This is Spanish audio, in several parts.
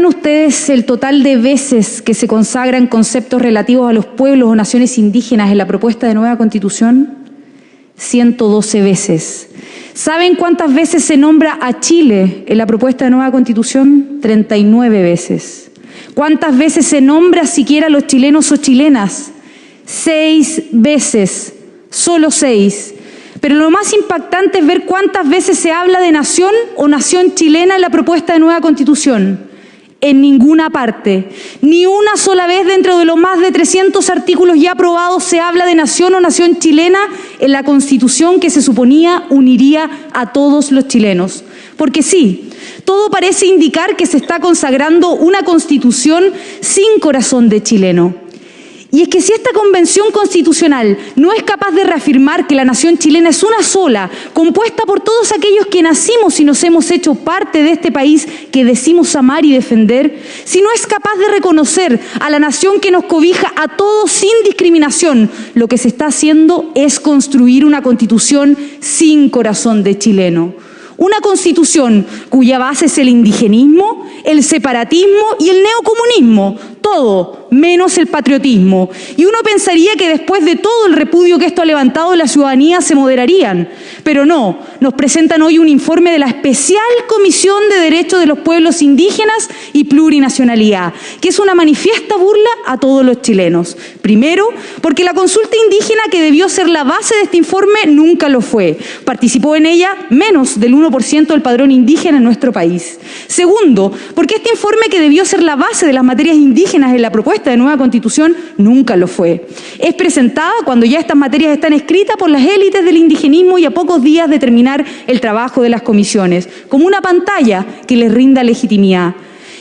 ¿Saben ustedes el total de veces que se consagran conceptos relativos a los pueblos o naciones indígenas en la propuesta de nueva Constitución? 112 veces. ¿Saben cuántas veces se nombra a Chile en la propuesta de nueva Constitución? 39 veces. ¿Cuántas veces se nombra siquiera a los chilenos o chilenas? 6 veces, solo 6. Pero lo más impactante es ver cuántas veces se habla de nación o nación chilena en la propuesta de nueva Constitución. En ninguna parte, ni una sola vez dentro de los más de 300 artículos ya aprobados se habla de nación o nación chilena en la Constitución que se suponía uniría a todos los chilenos. Porque sí, todo parece indicar que se está consagrando una Constitución sin corazón de chileno. Y es que si esta convención constitucional no es capaz de reafirmar que la nación chilena es una sola, compuesta por todos aquellos que nacimos y nos hemos hecho parte de este país que decimos amar y defender, si no es capaz de reconocer a la nación que nos cobija a todos sin discriminación, lo que se está haciendo es construir una constitución sin corazón de chileno. Una constitución cuya base es el indigenismo, el separatismo y el neocomunismo, todo menos el patriotismo. Y uno pensaría que después de todo el repudio que esto ha levantado la ciudadanía se moderarían, pero no, nos presentan hoy un informe de la Especial Comisión de Derechos de los Pueblos Indígenas y Plurinacionalidad, que es una manifiesta burla a todos los chilenos. Primero, porque la consulta indígena que debió ser la base de este informe nunca lo fue. Participó en ella menos del 1% del padrón indígena en nuestro país. Segundo, porque este informe que debió ser la base de las materias indígenas en la propuesta de nueva Constitución nunca lo fue. Es presentada cuando ya estas materias están escritas por las élites del indigenismo y a pocos días de terminar el trabajo de las comisiones, como una pantalla que les rinda legitimidad.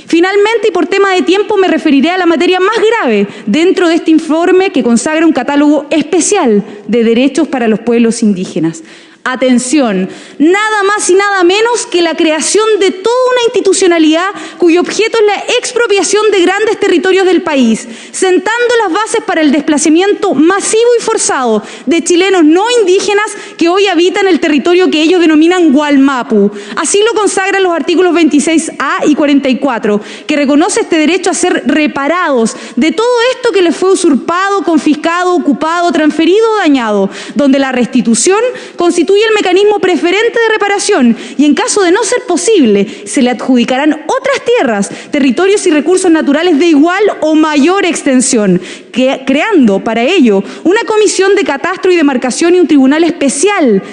Finalmente, y por tema de tiempo, me referiré a la materia más grave dentro de este informe que consagra un catálogo especial de derechos para los pueblos indígenas. Atención, nada más y nada menos que la creación de toda una institucionalidad cuyo objeto es la expropiación de grandes territorios del país, sentando las bases para el desplazamiento masivo y forzado de chilenos no indígenas que hoy habitan el territorio que ellos denominan Gualmapu. Así lo consagran los artículos 26A y 44, que reconoce este derecho a ser reparados de todo esto que les fue usurpado, confiscado, ocupado, transferido o dañado, donde la restitución constituye el mecanismo preferente de reparación y en caso de no ser posible, se le adjudicarán otras tierras, territorios y recursos naturales de igual o mayor extensión, creando para ello una comisión de catastro y demarcación y un tribunal especial,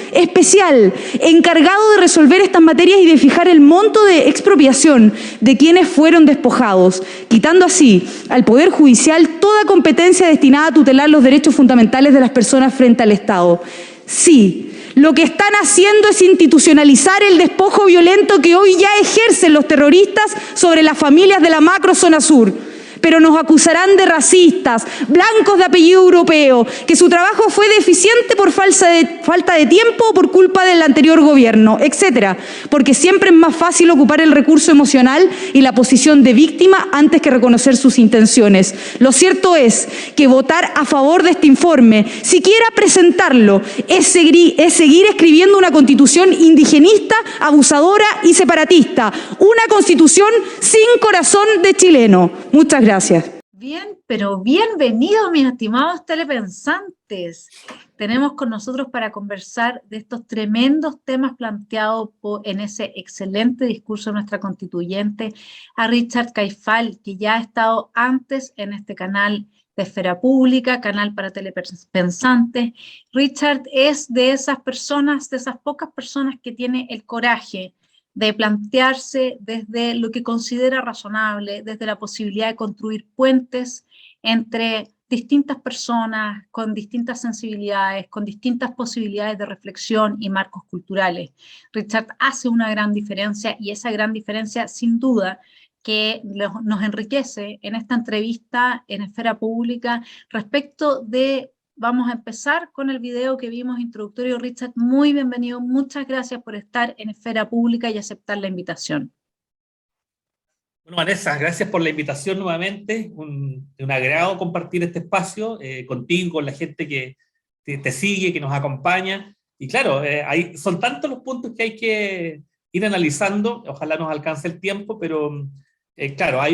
encargado de resolver estas materias y de fijar el monto de expropiación de quienes fueron despojados, quitando así al Poder Judicial toda competencia destinada a tutelar los derechos fundamentales de las personas frente al Estado. Sí, lo que están haciendo es institucionalizar el despojo violento que hoy ya ejercen los terroristas sobre las familias de la macrozona sur. Pero nos acusarán de racistas, blancos de apellido europeo, que su trabajo fue deficiente por falta de tiempo o por culpa del anterior gobierno, etcétera, porque siempre es más fácil ocupar el recurso emocional y la posición de víctima antes que reconocer sus intenciones. Lo cierto es que votar a favor de este informe, siquiera presentarlo, es seguir escribiendo una constitución indigenista, abusadora y separatista, una constitución sin corazón de chileno. Muchas gracias. Bien, pero bienvenidos mis estimados telepensantes. Tenemos con nosotros para conversar de estos tremendos temas planteados en ese excelente discurso de nuestra constituyente a Richard Caifal, que ya ha estado antes en este canal de Esfera Pública, canal para telepensantes. Richard es de esas personas, de esas pocas personas que tiene el coraje de plantearse desde lo que considera razonable, desde la posibilidad de construir puentes entre distintas personas, con distintas sensibilidades, con distintas posibilidades de reflexión y marcos culturales. Richard hace una gran diferencia y esa gran diferencia, sin duda, que nos enriquece en esta entrevista en Esfera Pública respecto de. Vamos a empezar con el video que vimos introductorio. Richard, muy bienvenido. Muchas gracias por estar en Esfera Pública y aceptar la invitación. Bueno, Vanessa, gracias por la invitación nuevamente. Un agrado compartir este espacio contigo, con la gente que te sigue, que nos acompaña. Y claro, son tantos los puntos que hay que ir analizando. Ojalá nos alcance el tiempo, pero claro,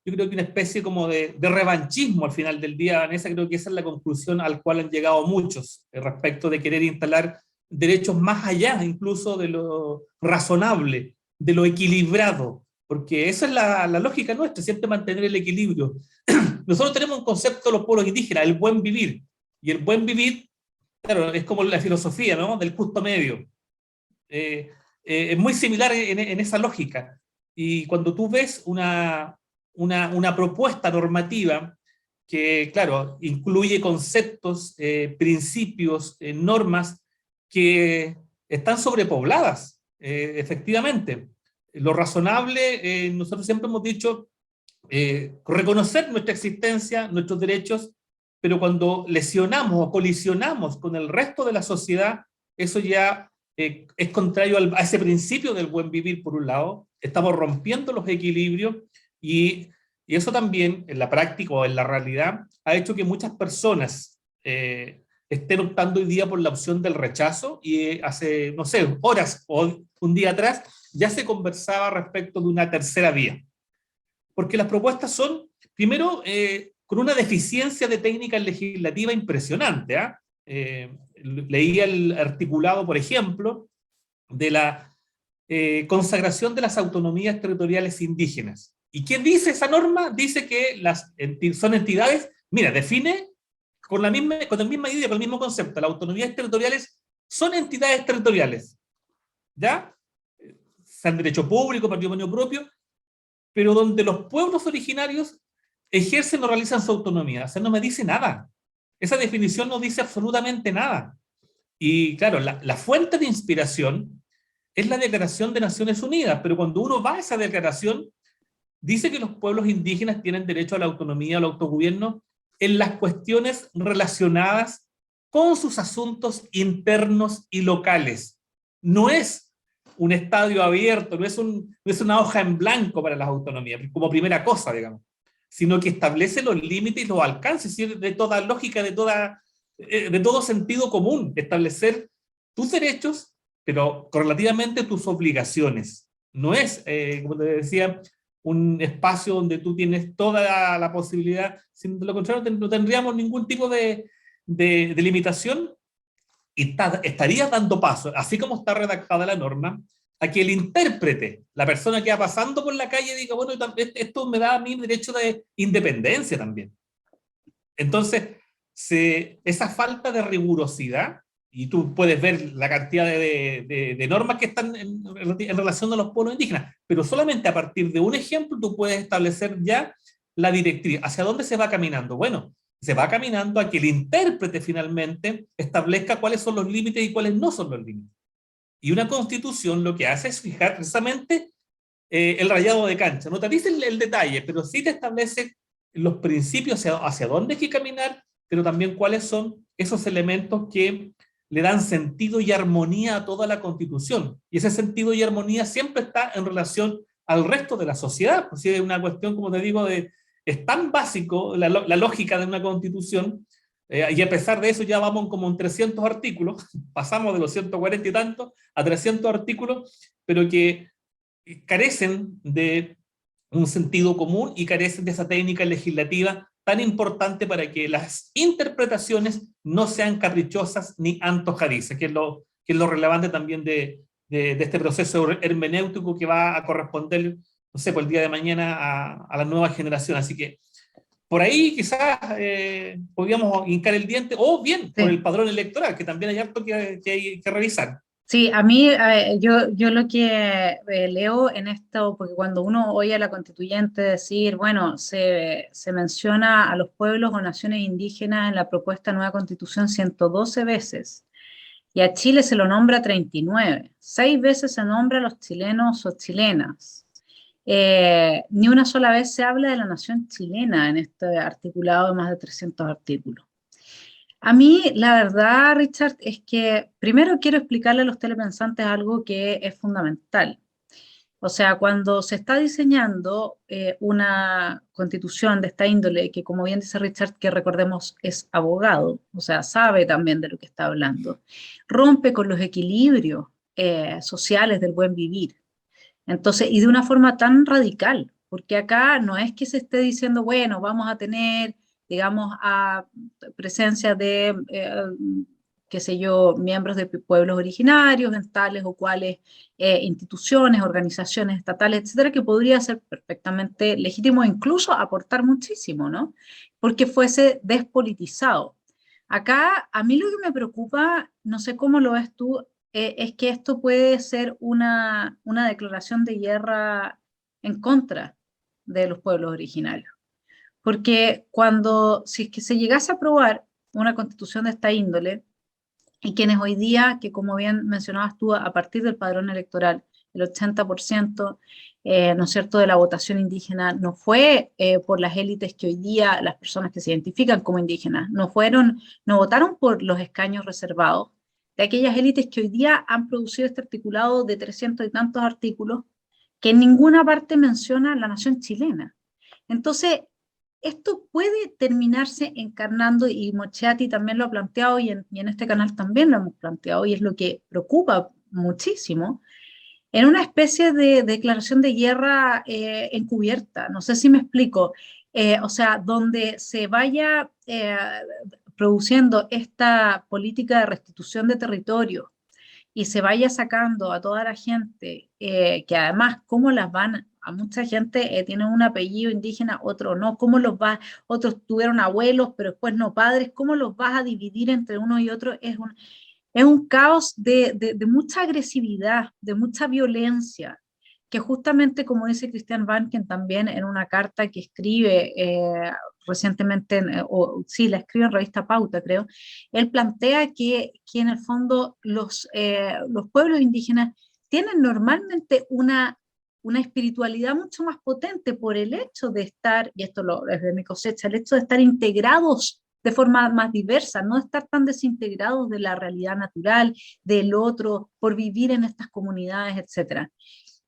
yo creo que una especie como de revanchismo al final del día, Vanessa. Creo que esa es la conclusión al cual han llegado muchos respecto de querer instalar derechos más allá incluso de lo razonable, de lo equilibrado, porque esa es la lógica nuestra, siempre mantener el equilibrio. Nosotros tenemos un concepto de los pueblos indígenas, el buen vivir, y el buen vivir, claro, es como la filosofía, ¿no?, del justo medio. Es muy similar en esa lógica. Y cuando tú ves una propuesta normativa que, claro, incluye conceptos, principios, normas que están sobrepobladas, efectivamente. Lo razonable, nosotros siempre hemos dicho, reconocer nuestra existencia, nuestros derechos, pero cuando lesionamos o colisionamos con el resto de la sociedad, eso ya es contrario a ese principio del buen vivir, por un lado. Estamos rompiendo los equilibrios y eso también, en la práctica o en la realidad, ha hecho que muchas personas estén optando hoy día por la opción del rechazo, y hace, no sé, horas o un día atrás ya se conversaba respecto de una tercera vía. Porque las propuestas son, primero, con una deficiencia de técnica legislativa impresionante. Leía el articulado, por ejemplo, de la consagración de las autonomías territoriales indígenas. ¿Y quién dice esa norma? Dice que son entidades, mira, define con la misma idea, con el mismo concepto, las autonomías territoriales son entidades territoriales, ¿ya? Sean derecho público, patrimonio propio, pero donde los pueblos originarios ejercen o realizan su autonomía. O sea, no me dice nada. Esa definición no dice absolutamente nada. Y claro, la fuente de inspiración es la Declaración de Naciones Unidas, pero cuando uno va a esa declaración, dice que los pueblos indígenas tienen derecho a la autonomía, al autogobierno, en las cuestiones relacionadas con sus asuntos internos y locales. No es un estadio abierto, no es una hoja en blanco para las autonomías, como primera cosa, digamos, sino que establece los límites y los alcances, de toda lógica, de todo sentido común, establecer tus derechos, pero correlativamente tus obligaciones. No es, como te decía, un espacio donde tú tienes toda la posibilidad, si de lo contrario no tendríamos ningún tipo de limitación, y estaría dando paso, así como está redactada la norma, a que el intérprete, la persona que va pasando por la calle, diga, bueno, esto me da a mí derecho de independencia también. Entonces, esa falta de rigurosidad, y tú puedes ver la cantidad de normas que están en relación a los pueblos indígenas, pero solamente a partir de un ejemplo tú puedes establecer ya la directriz. ¿Hacia dónde se va caminando? Bueno, se va caminando a que el intérprete finalmente establezca cuáles son los límites y cuáles no son los límites. Y una constitución lo que hace es fijar precisamente el rayado de cancha. No te dice el detalle, pero sí te establece los principios hacia dónde hay que caminar, pero también cuáles son esos elementos que le dan sentido y armonía a toda la Constitución. Y ese sentido y armonía siempre está en relación al resto de la sociedad. Pues es una cuestión, como te digo, es tan básico la lógica de una Constitución, y a pesar de eso ya vamos como en 300 artículos, pasamos de los 140 y tantos a 300 artículos, pero que carecen de un sentido común y carecen de esa técnica legislativa tan importante para que las interpretaciones no sean caprichosas ni antojadizas, que es lo relevante también de este proceso hermenéutico que va a corresponder, no sé, por el día de mañana a la nueva generación. Así que por ahí quizás podríamos hincar el diente, o bien por el padrón electoral, que también hay harto que hay que revisar. Sí, a mí, yo lo que leo en esto, porque cuando uno oye a la constituyente decir, bueno, se menciona a los pueblos o naciones indígenas en la propuesta de nueva constitución 112 veces, y a Chile se lo nombra 39, 6 veces se nombra a los chilenos o chilenas. Ni una sola vez se habla de la nación chilena en este articulado de más de 300 artículos. A mí, la verdad, Richard, es que primero quiero explicarle a los telepensantes algo que es fundamental. O sea, cuando se está diseñando una constitución de esta índole, que como bien dice Richard, que recordemos es abogado, o sea, sabe también de lo que está hablando, rompe con los equilibrios sociales del buen vivir. Entonces, y de una forma tan radical, porque acá no es que se esté diciendo, bueno, vamos a tener, digamos, a presencia de, qué sé yo, miembros de pueblos originarios en tales o cuales instituciones, organizaciones estatales, etcétera, que podría ser perfectamente legítimo e incluso aportar muchísimo, ¿no? Porque fuese despolitizado. Acá, a mí lo que me preocupa, no sé cómo lo ves tú, es que esto puede ser una declaración de guerra en contra de los pueblos originarios. Porque si es que se llegase a aprobar una constitución de esta índole, y quienes hoy día, que como bien mencionabas tú, a partir del padrón electoral, el 80%, ¿no es cierto?, de la votación indígena no fue por las élites que hoy día, las personas que se identifican como indígenas, no votaron por los escaños reservados, de aquellas élites que hoy día han producido este articulado de 300 y tantos artículos que en ninguna parte menciona la nación chilena. Entonces, esto puede terminarse encarnando, y Mochetti también lo ha planteado, y en este canal también lo hemos planteado, y es lo que preocupa muchísimo, en una especie de declaración de guerra encubierta. No sé si me explico. O sea, donde se vaya produciendo esta política de restitución de territorio y se vaya sacando a toda la gente, que además, ¿cómo las van? A mucha gente tiene un apellido indígena, otro no, ¿cómo los vas? Otros tuvieron abuelos, pero después no padres, ¿cómo los vas a dividir entre uno y otro? Es un caos de mucha agresividad, de mucha violencia, que justamente, como dice Christian Banken también en una carta que escribe recientemente, o sí, la escribe en revista Pauta, creo, él plantea que en el fondo los pueblos indígenas tienen normalmente una espiritualidad mucho más potente por el hecho de estar, y esto es de mi cosecha, el hecho de estar integrados de forma más diversa, no estar tan desintegrados de la realidad natural, del otro, por vivir en estas comunidades, etcétera.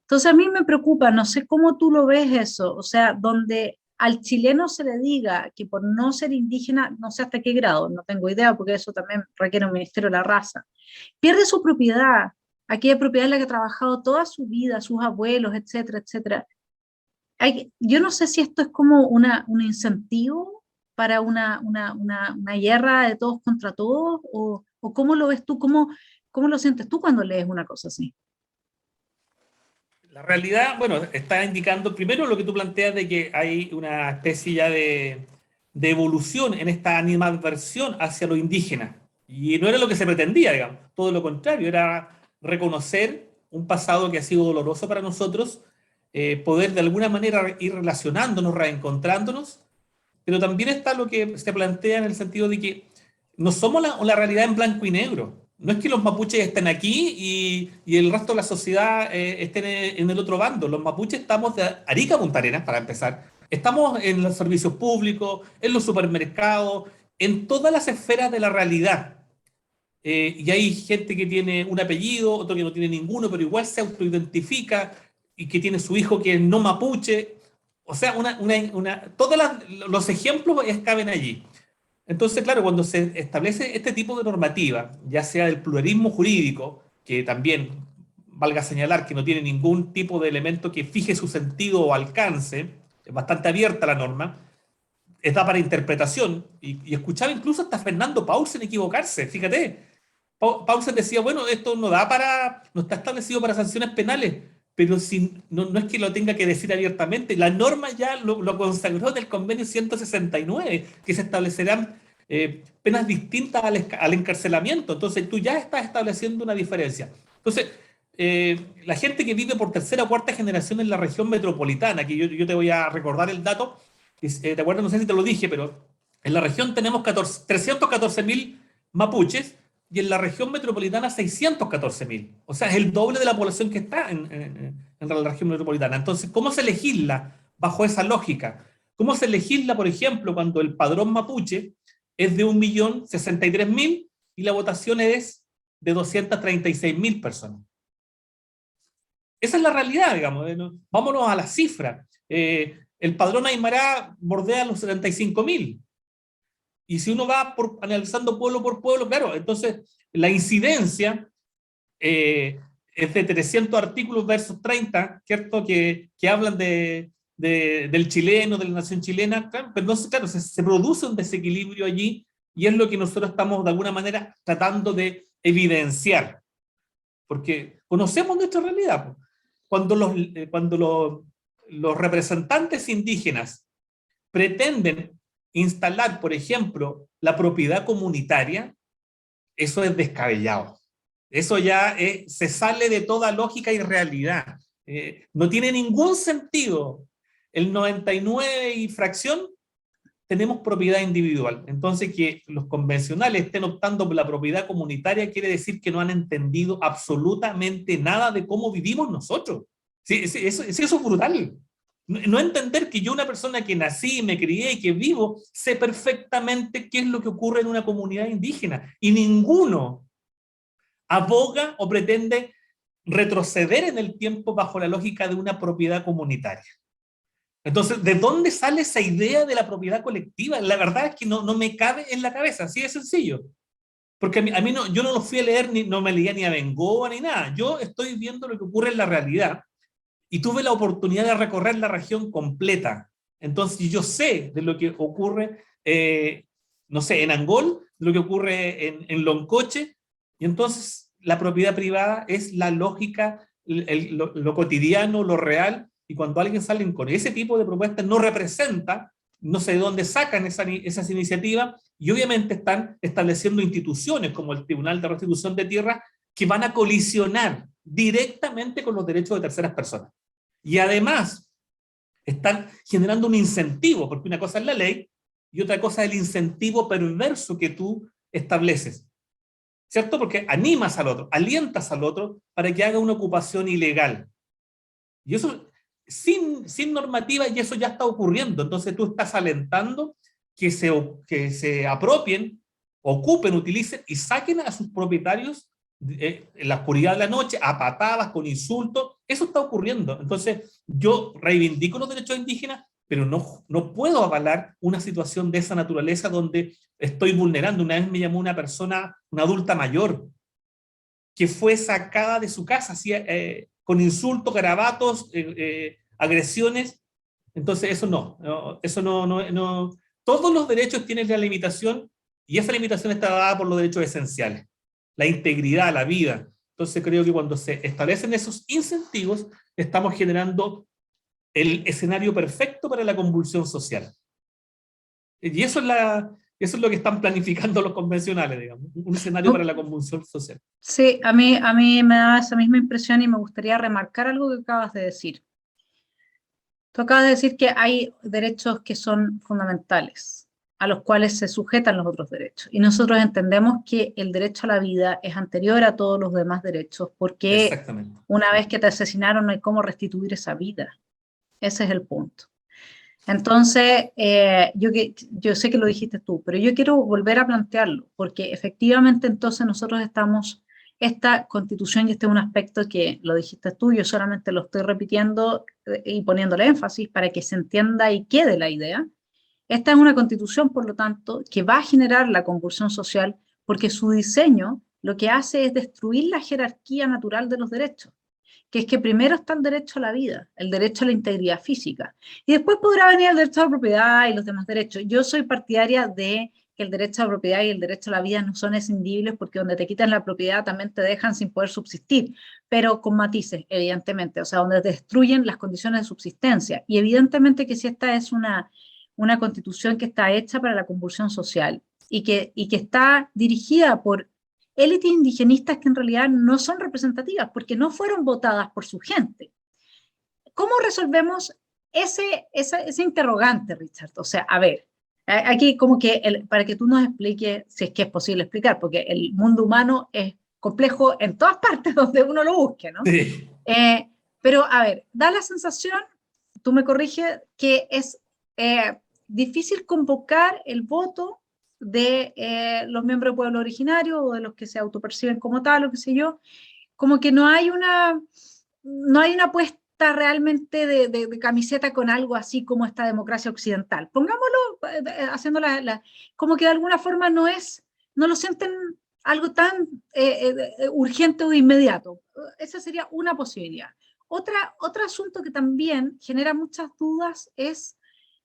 Entonces a mí me preocupa, no sé cómo tú lo ves eso, o sea, donde al chileno se le diga que por no ser indígena, no sé hasta qué grado, no tengo idea, porque eso también requiere un ministerio de la raza, pierde su propiedad, aquella propiedad en la que ha trabajado toda su vida, sus abuelos, etcétera, etcétera. Yo no sé si esto es como un incentivo para una guerra de todos contra todos, o cómo lo ves tú, cómo lo sientes tú cuando lees una cosa así. La realidad, bueno, está indicando primero lo que tú planteas de que hay una especie ya de evolución en esta animadversión hacia lo indígena. Y no era lo que se pretendía, digamos. Todo lo contrario, era reconocer un pasado que ha sido doloroso para nosotros, poder de alguna manera ir relacionándonos, reencontrándonos, pero también está lo que se plantea en el sentido de que no somos la realidad en blanco y negro. No es que los mapuches estén aquí y el resto de la sociedad estén en el otro bando. Los mapuches estamos de Arica a Punta Arenas, para empezar. Estamos en los servicios públicos, en los supermercados, en todas las esferas de la realidad. Y hay gente que tiene un apellido, otro que no tiene ninguno, pero igual se autoidentifica y que tiene su hijo que es no mapuche. O sea, todos los ejemplos caben allí. Entonces, claro, cuando se establece este tipo de normativa, ya sea del pluralismo jurídico, que también, valga señalar, que no tiene ningún tipo de elemento que fije su sentido o alcance, es bastante abierta la norma, está para interpretación, y escuchaba incluso hasta Fernando Paulsen equivocarse, fíjate. Paulsen decía, bueno, esto no está establecido para sanciones penales, pero no es que lo tenga que decir abiertamente, la norma ya lo consagró en el convenio 169, que se establecerán penas distintas al encarcelamiento. Entonces tú ya estás estableciendo una diferencia. Entonces, la gente que vive por tercera o cuarta generación en la región metropolitana, que yo te voy a recordar el dato, ¿te acuerdas? No sé si te lo dije, pero en la región tenemos 314.000 mapuches, y en la región metropolitana 614.000. O sea, es el doble de la población que está en la región metropolitana. Entonces, ¿cómo se legisla bajo esa lógica? ¿Cómo se legisla, por ejemplo, cuando el padrón mapuche es de 1.063.000 y la votación es de 236.000 personas? Esa es la realidad, digamos. Vámonos a la cifra. El padrón Aymara bordea los 75.000. Y si uno va analizando pueblo por pueblo, claro, entonces la incidencia es de 300 artículos versus 30, ¿cierto? Que hablan de del chileno, de la nación chilena, claro, pero entonces, claro, se produce un desequilibrio allí y es lo que nosotros estamos de alguna manera tratando de evidenciar, porque conocemos nuestra realidad. Pues. Cuando los representantes indígenas pretenden instalar, por ejemplo, la propiedad comunitaria, eso es descabellado. Eso ya se sale de toda lógica y realidad. No tiene ningún sentido. El 99 y fracción tenemos propiedad individual. Entonces, que los convencionales estén optando por la propiedad comunitaria quiere decir que no han entendido absolutamente nada de cómo vivimos nosotros. Sí, eso es brutal. No entender que yo, una persona que nací, me crié y que vivo, sé perfectamente qué es lo que ocurre en una comunidad indígena. Y ninguno aboga o pretende retroceder en el tiempo bajo la lógica de una propiedad comunitaria. Entonces, ¿de dónde sale esa idea de la propiedad colectiva? La verdad es que no me cabe en la cabeza, así de sencillo. Porque a mí no, yo no lo fui a leer, no me leía ni a Bengoa ni nada. Yo estoy viendo lo que ocurre en la realidad y tuve la oportunidad de recorrer la región completa. Entonces, yo sé de lo que ocurre, no sé, en Angol, de lo que ocurre en Loncoche, y entonces la propiedad privada es la lógica, lo cotidiano, lo real. Y cuando alguien sale con ese tipo de propuestas, no representa, no sé de dónde sacan esas iniciativas, y obviamente están estableciendo instituciones como el Tribunal de Restitución de Tierras que van a colisionar directamente con los derechos de terceras personas. Y además, están generando un incentivo, porque una cosa es la ley y otra cosa es el incentivo perverso que tú estableces. ¿Cierto? Porque animas al otro, alientas al otro para que haga una ocupación ilegal. Y eso sin normativa, y eso ya está ocurriendo. Entonces tú estás alentando que se apropien, ocupen, utilicen y saquen a sus propietarios en la oscuridad de la noche, a patadas, con insultos. Eso está ocurriendo. Entonces yo reivindico los derechos indígenas, pero no puedo avalar una situación de esa naturaleza donde estoy vulnerando. Una vez me llamó una persona, una adulta mayor, que fue sacada de su casa, así, con insultos, garabatos, agresiones. Entonces eso no. Todos los derechos tienen la limitación y esa limitación está dada por los derechos esenciales, la integridad, la vida. Entonces creo que cuando se establecen esos incentivos, estamos generando el escenario perfecto para la convulsión social. Y eso es lo que están planificando los convencionales, digamos, un escenario para la convulsión social. Sí, a mí me da esa misma impresión y me gustaría remarcar algo que acabas de decir. Tú acabas de decir que hay derechos que son fundamentales, a los cuales se sujetan los otros derechos. Y nosotros entendemos que el derecho a la vida es anterior a todos los demás derechos, porque una vez que te asesinaron no hay cómo restituir esa vida. Ese es el punto. Entonces, yo sé que lo dijiste tú, pero yo quiero volver a plantearlo, porque efectivamente entonces nosotros estamos, esta constitución, y este es un aspecto que lo dijiste tú, yo solamente lo estoy repitiendo y poniéndole énfasis para que se entienda y quede la idea. Esta es una constitución, por lo tanto, que va a generar la convulsión social, porque su diseño lo que hace es destruir la jerarquía natural de los derechos, que es que primero está el derecho a la vida, el derecho a la integridad física, y después podrá venir el derecho a la propiedad y los demás derechos. Yo soy partidaria de que el derecho a la propiedad y el derecho a la vida no son escindibles, porque donde te quitan la propiedad también te dejan sin poder subsistir, pero con matices, evidentemente, o sea, donde destruyen las condiciones de subsistencia, y evidentemente que si esta es una constitución que está hecha para la convulsión social, y que está dirigida por élites indigenistas que en realidad no son representativas porque no fueron votadas por su gente. ¿Cómo resolvemos ese interrogante, Richard? O sea, a ver, aquí como que para que tú nos expliques, si es que es posible explicar, porque el mundo humano es complejo en todas partes donde uno lo busque, ¿no? Sí. Pero, a ver, da la sensación, tú me corriges, que es difícil convocar el voto de los miembros del pueblo originario o de los que se autoperciben como tal, o qué sé yo, como que no hay una apuesta realmente de camiseta con algo así como esta democracia occidental. Pongámoslo, haciendo como que de alguna forma no lo sienten algo tan urgente o inmediato. Esa sería una posibilidad. Otro asunto que también genera muchas dudas es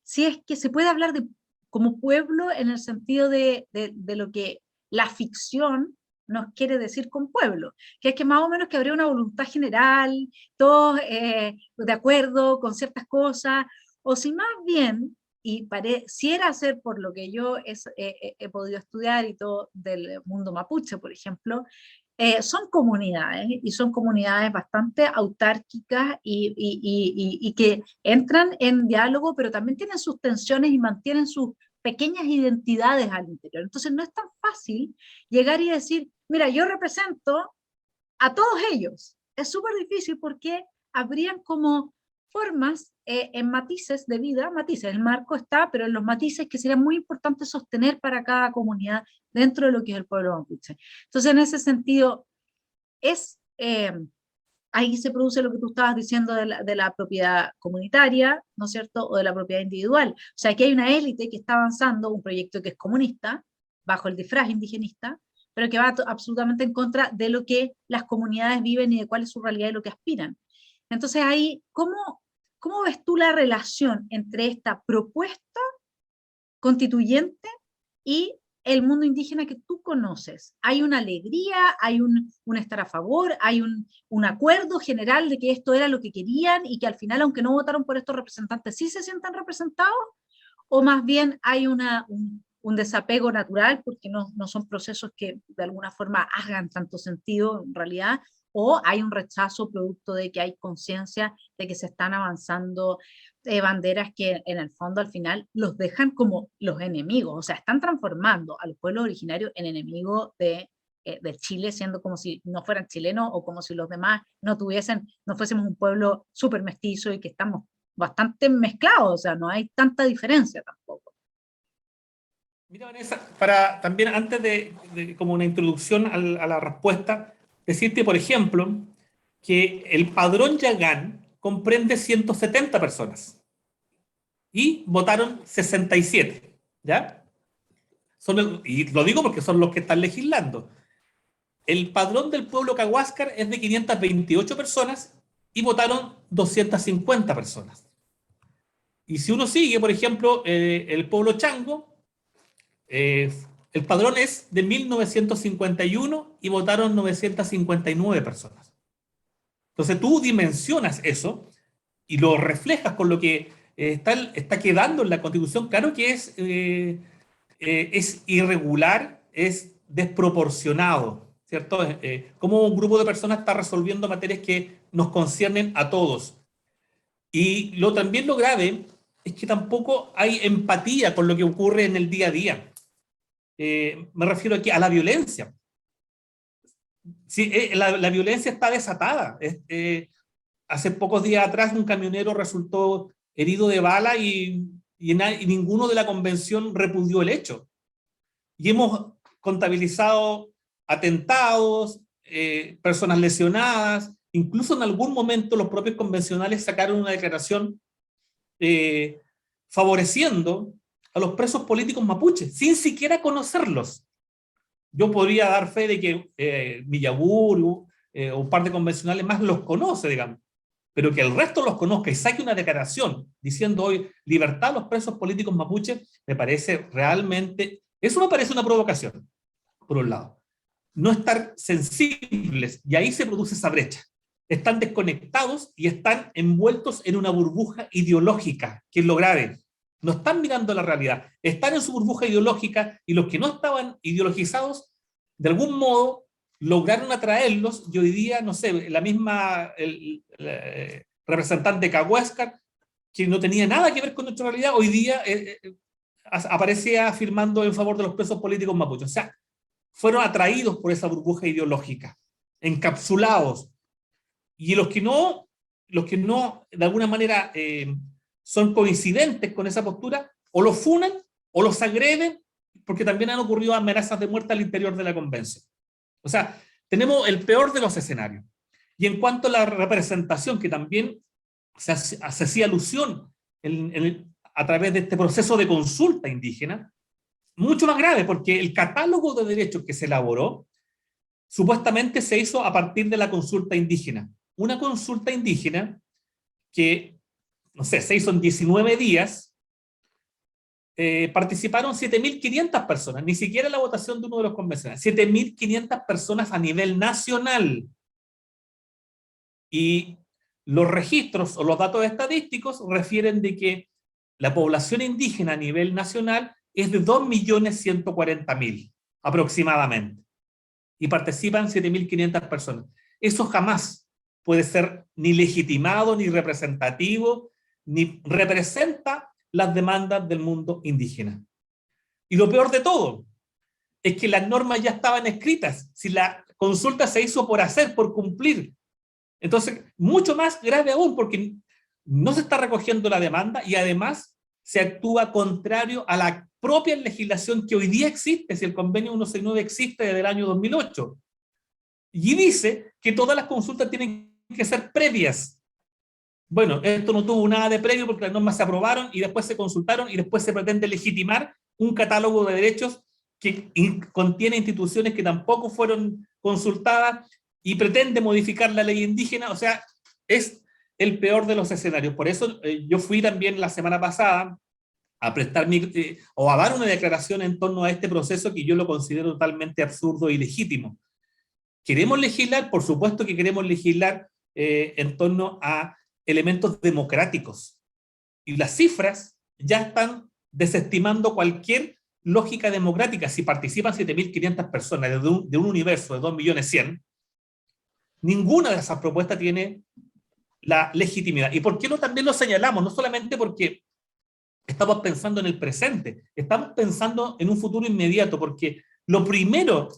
si es que se puede hablar de como pueblo en el sentido de lo que la ficción nos quiere decir con pueblo, que es que más o menos que habría una voluntad general, todos de acuerdo con ciertas cosas, o si más bien, y pareciera ser por lo que yo he podido estudiar y todo del mundo mapuche, por ejemplo, son comunidades y son comunidades bastante autárquicas y que entran en diálogo, pero también tienen sus tensiones y mantienen sus pequeñas identidades al interior. Entonces no es tan fácil llegar y decir, mira, yo represento a todos ellos. Es súper difícil porque habrían como formas en matices de vida, matices, el marco está, pero en los matices que sería muy importante sostener para cada comunidad dentro de lo que es el pueblo mapuche. Entonces, en ese sentido, ahí se produce lo que tú estabas diciendo de la propiedad comunitaria, ¿no es cierto?, o de la propiedad individual. O sea, aquí hay una élite que está avanzando un proyecto que es comunista, bajo el disfraz indigenista, pero que va absolutamente en contra de lo que las comunidades viven y de cuál es su realidad y lo que aspiran. Entonces ahí, ¿cómo ves tú la relación entre esta propuesta constituyente y el mundo indígena que tú conoces? ¿Hay una alegría, hay un estar a favor, hay un acuerdo general de que esto era lo que querían y que al final, aunque no votaron por estos representantes, sí se sientan representados? ¿O más bien hay un desapego natural porque no son procesos que de alguna forma hagan tanto sentido en realidad? ¿O hay un rechazo producto de que hay conciencia de que se están avanzando banderas que en el fondo al final los dejan como los enemigos? O sea, están transformando a los pueblos originarios en enemigos de Chile, siendo como si no fueran chilenos o como si los demás no fuésemos un pueblo súper mestizo y que estamos bastante mezclados, o sea, no hay tanta diferencia tampoco. Mira, Vanessa, para también antes como una introducción a la respuesta, decirte, por ejemplo, que el padrón Yagán comprende 170 personas y votaron 67, ¿ya? Y lo digo porque son los que están legislando. El padrón del pueblo Cahuáscar es de 528 personas y votaron 250 personas. Y si uno sigue, por ejemplo, el pueblo Chango, el padrón es de 1951 y votaron 959 personas. Entonces tú dimensionas eso y lo reflejas con lo que está quedando en la Constitución. Claro que es irregular, es desproporcionado, ¿cierto? Cómo un grupo de personas está resolviendo materias que nos conciernen a todos. Y también lo grave es que tampoco hay empatía con lo que ocurre en el día a día. Me refiero aquí a la violencia. Sí, la violencia está desatada. Hace pocos días atrás un camionero resultó herido de bala y ninguno de la convención repudió el hecho. Y hemos contabilizado atentados, personas lesionadas, incluso en algún momento los propios convencionales sacaron una declaración favoreciendo a los presos políticos mapuches, sin siquiera conocerlos. Yo podría dar fe de que Villabur o un par de convencionales más los conoce, digamos, pero que el resto los conozca y saque una declaración diciendo hoy libertad a los presos políticos mapuches, me parece realmente, eso me parece una provocación, por un lado. No estar sensibles, y ahí se produce esa brecha. Están desconectados y están envueltos en una burbuja ideológica, que es lo grave. No están mirando la realidad, están en su burbuja ideológica y los que no estaban ideologizados, de algún modo, lograron atraerlos y hoy día, no sé, la misma representante de Cahuáscar, que no tenía nada que ver con nuestra realidad, hoy día aparecía afirmando en favor de los presos políticos mapuches. O sea, fueron atraídos por esa burbuja ideológica, encapsulados. Y los que no, de alguna manera, son coincidentes con esa postura, o los funan, o los agreden, porque también han ocurrido amenazas de muerte al interior de la convención. O sea, tenemos el peor de los escenarios. Y en cuanto a la representación, que también se hacía alusión a través de este proceso de consulta indígena, mucho más grave, porque el catálogo de derechos que se elaboró, supuestamente se hizo a partir de la consulta indígena. una consulta indígena que, no sé, se hizo en 19 días, participaron 7.500 personas, ni siquiera la votación de uno de los convencionales, 7.500 personas a nivel nacional. Y los registros o los datos estadísticos refieren de que la población indígena a nivel nacional es de 2.140.000 aproximadamente. Y participan 7.500 personas. Eso jamás puede ser ni legitimado, ni representativo, ni representa las demandas del mundo indígena. Y lo peor de todo es que las normas ya estaban escritas. Si la consulta se hizo por hacer, por cumplir. Entonces, mucho más grave aún, porque no se está recogiendo la demanda y además se actúa contrario a la propia legislación que hoy día existe, si el convenio 169 existe desde el año 2008. Y dice que todas las consultas tienen que ser previas. Bueno, esto no tuvo nada de previo porque las normas se aprobaron y después se consultaron y después se pretende legitimar un catálogo de derechos que contiene instituciones que tampoco fueron consultadas y pretende modificar la ley indígena. O sea, es el peor de los escenarios. Por eso yo fui también la semana pasada a prestar o a dar una declaración en torno a este proceso que yo lo considero totalmente absurdo e ilegítimo. ¿Queremos legislar? Por supuesto que queremos legislar en torno a elementos democráticos. Y las cifras ya están desestimando cualquier lógica democrática. Si participan 7.500 personas de un universo de 2.100.000, ninguna de esas propuestas tiene la legitimidad. ¿Y por qué también lo señalamos? No solamente porque estamos pensando en el presente, estamos pensando en un futuro inmediato, porque lo primero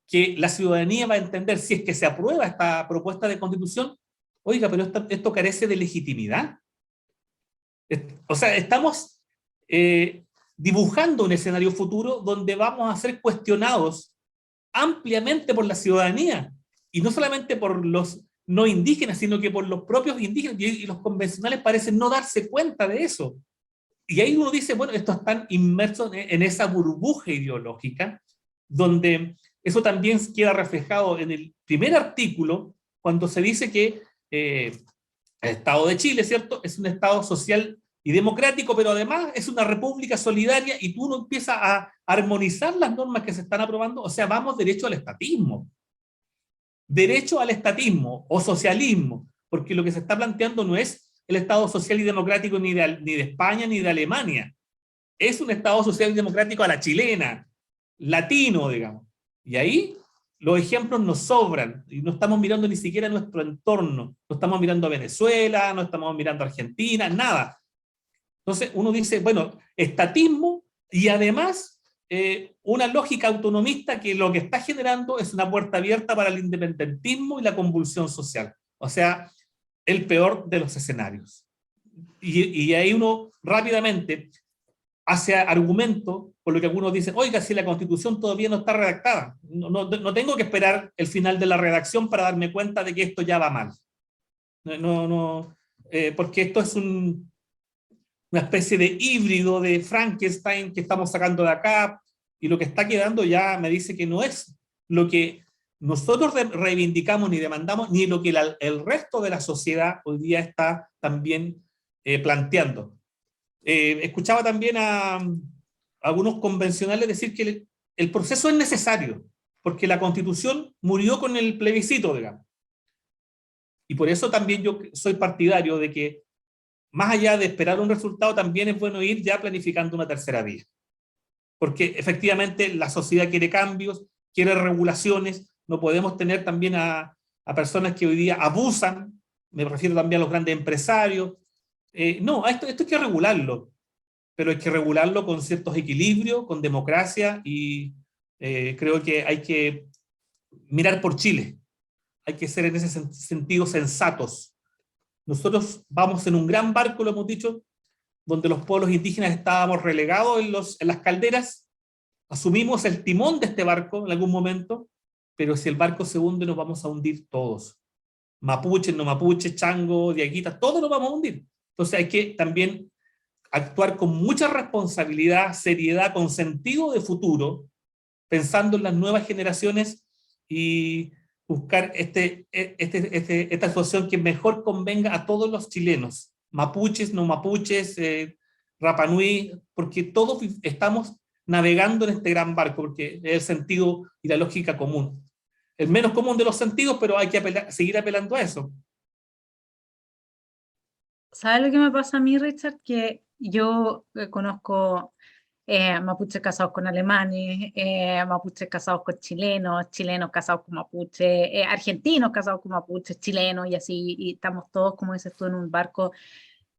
que la ciudadanía va a entender si es que se aprueba esta propuesta de constitución, oiga, pero esto carece de legitimidad. O sea, estamos dibujando un escenario futuro donde vamos a ser cuestionados ampliamente por la ciudadanía, y no solamente por los no indígenas, sino que por los propios indígenas, y los convencionales parecen no darse cuenta de eso. Y ahí uno dice, bueno, estos están inmersos en esa burbuja ideológica, donde eso también queda reflejado en el primer artículo, cuando se dice que el Estado de Chile, ¿cierto?, es un Estado social y democrático, pero además es una república solidaria, y tú uno empieza a armonizar las normas que se están aprobando. O sea, vamos derecho al estatismo. Derecho al estatismo o socialismo, porque lo que se está planteando no es el Estado social y democrático ni de España ni de Alemania. Es un Estado social y democrático a la chilena, latino, digamos. Y ahí los ejemplos nos sobran, y no estamos mirando ni siquiera nuestro entorno. No estamos mirando a Venezuela, no estamos mirando a Argentina, nada. Entonces uno dice, bueno, estatismo y además una lógica autonomista que lo que está generando es una puerta abierta para el independentismo y la convulsión social. O sea, el peor de los escenarios. Y ahí uno rápidamente hace argumento, por lo que algunos dicen, oiga, si la Constitución todavía no está redactada, no tengo que esperar el final de la redacción para darme cuenta de que esto ya va mal. Porque esto es una especie de híbrido de Frankenstein que estamos sacando de acá, y lo que está quedando ya me dice que no es lo que nosotros reivindicamos ni demandamos, ni lo que el resto de la sociedad hoy día está también planteando. Escuchaba también a algunos convencionales decir que el proceso es necesario, porque la Constitución murió con el plebiscito, digamos. Y por eso también yo soy partidario de que, más allá de esperar un resultado, también es bueno ir ya planificando una tercera vía. Porque efectivamente la sociedad quiere cambios, quiere regulaciones. No podemos tener también a personas que hoy día abusan, me refiero también a los grandes empresarios. No, esto hay que regularlo, pero hay que regularlo con ciertos equilibrios, con democracia, y creo que hay que mirar por Chile. Hay que ser en ese sentido sensatos. Nosotros vamos en un gran barco, lo hemos dicho, donde los pueblos indígenas estábamos relegados en las calderas. Asumimos el timón de este barco en algún momento, pero si el barco se hunde nos vamos a hundir todos. Mapuches, no mapuches, chango, diaguitas, todos nos vamos a hundir. Entonces hay que también actuar con mucha responsabilidad, seriedad, con sentido de futuro, pensando en las nuevas generaciones y buscar esta situación que mejor convenga a todos los chilenos, mapuches, no mapuches, Rapa Nui, porque todos estamos navegando en este gran barco, porque es el sentido y la lógica común. El menos común de los sentidos, pero hay que seguir apelando a eso. ¿Sabes lo que me pasa a mí, Richard? Que yo conozco mapuches casados con alemanes, mapuches casados con chilenos, chilenos casados con mapuches, argentinos casados con mapuches, chilenos, y así, y estamos todos, como dices tú, en un barco